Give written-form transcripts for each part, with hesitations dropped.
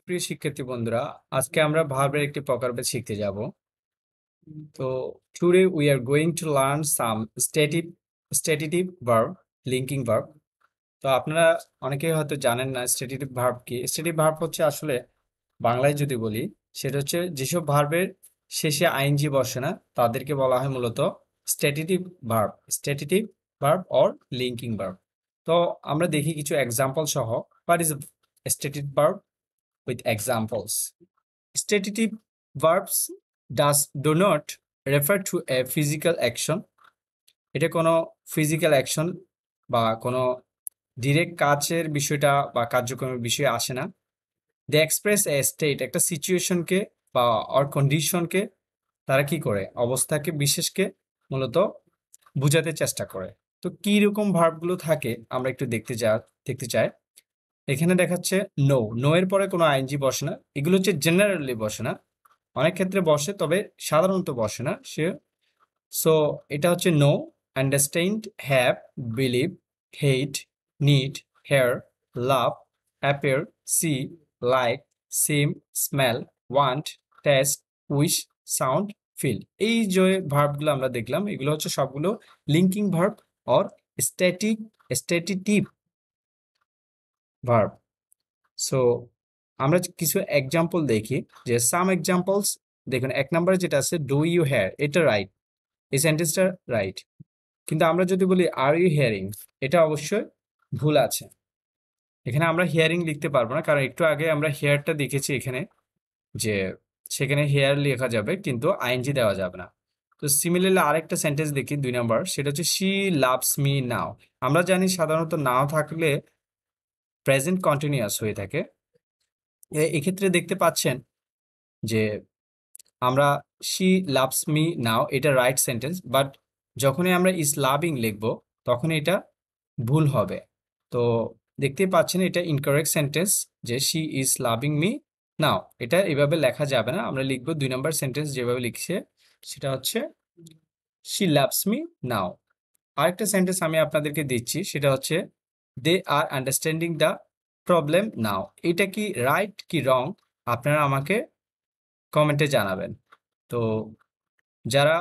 প্রিয় শিক্ষার্থী বন্ধুরা, আজকে আমরা ভার্বের একটি প্রকারভেদ শিখতে যাব। তো today we are going to learn some stative verb, linking verb. তো আপনারা অনেকেই হয়তো জানেন না স্ট্যাটিটিভ ভার্ব কি। স্ট্যাটিভ ভার্ব হচ্ছে আসলে বাংলায় যদি বলি, সেটা হচ্ছে যেসব ভার্বের শেষে আইএনজি বসে না তাদেরকে বলা হয় মূলত stative verb, stative verb or linking verb. তো আমরা দেখি কিছু এক্সাম্পল সহ। What is stative verb with examples. Stative verbs do not refer to a physical action. এটা কোনো ফিজিক্যাল অ্যাকশন বা কোনো ডিরেক্ট কাজের বিষয়টা বা কার্যক্রমের বিষয়ে আসে না। দে এক্সপ্রেস এ স্টেট, একটা সিচুয়েশনকে বা অর কন্ডিশনকে তারা কি করে, অবস্থাকে বিশেষকে মূলত বোঝাতে চেষ্টা করে। তো কি রকম ভার্বগুলো থাকে আমরা একটু দেখতে চাই। এখানে দেখাচ্ছে নো, নো এর পরে কোনো আইএনজি বসে না। এগুলো হচ্ছে জেনারেলি বসে না, অনেক ক্ষেত্রে বসে তবে সাধারণত বসে না। সো এটা হচ্ছে know, understand, have, believe, hate, need, hear, love, appear, see, like, seem, smell, want, taste, wish, sound, feel. এই যে ভার্বগুলো আমরা দেখলাম, এগুলো হচ্ছে সবগুলো linking verb or stative verb. So আমরা কিছু এক্সাম্পল দেখি, যে সাম এক্সাম্পলস। দেখুন, এক নম্বরে যেটা আছে ডু ইউ হেয়ার, এটা রাইট, এই সেন্টেন্সটা রাইট। কিন্তু আমরা যদি বলি আর ইউ হিয়ারিং, এটা অবশ্যই ভুল আছে। এখানে আমরা হিয়ারিং লিখতে পারবো না, কারণ একটু আগে আমরা হেয়ারটা দেখেছি এখানে, যে সেখানে হেয়ার লেখা যাবে কিন্তু আইএনজি দেওয়া যাবে না। তো সিমিলারলি আরেকটা সেন্টেন্স দেখি 2 নম্বর, সেটা হচ্ছে শি লাভস মি নাও। আমরা জানি সাধারণত নাও থাকলে প্রেজেন্ট কন্টিনিউয়াস হয়ে থাকে। এক্ষেত্রে দেখতে পাচ্ছেন যে আমরা শি লাভস মি নাও, এটা রাইট সেন্টেন্স, বাট যখনই আমরা ইজ লাভিং লিখব তখন এটা ভুল হবে। তো দেখতেই পাচ্ছেন এটা ইনকারেক্ট সেন্টেন্স, যে she is loving me now, এটা এভাবে লেখা যাবে না। আমরা লিখবো 2 নম্বর সেন্টেন্স যেভাবে লিখছে, সেটা হচ্ছে শি লাভস মি নাও। আরেকটা সেন্টেন্স আমি আপনাদেরকে দিচ্ছি, সেটা হচ্ছে দে আর আন্ডারস্ট্যান্ডিং দ্য প্রবলেম নাও। এটা কি রাইট কি রং, আপনারা আমাকে কমেন্টে জানাবেন। তো যারা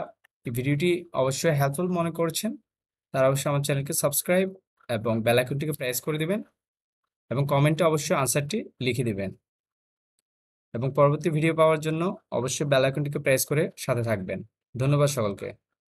এই ভিডিওটি অবশ্যই হেল্পফুল মনে করছেন, তারা অবশ্যই আমার চ্যানেলকে সাবস্ক্রাইব এবং বেল আইকনটিকে প্রেস করে দিবেন এবং কমেন্টে অবশ্যই আনসারটি লিখে দিবেন। এবং পরবর্তী ভিডিও পাওয়ার জন্য অবশ্যই বেল আইকনটিকে প্রেস করে সাথে থাকবেন। ধন্যবাদ সকলকে।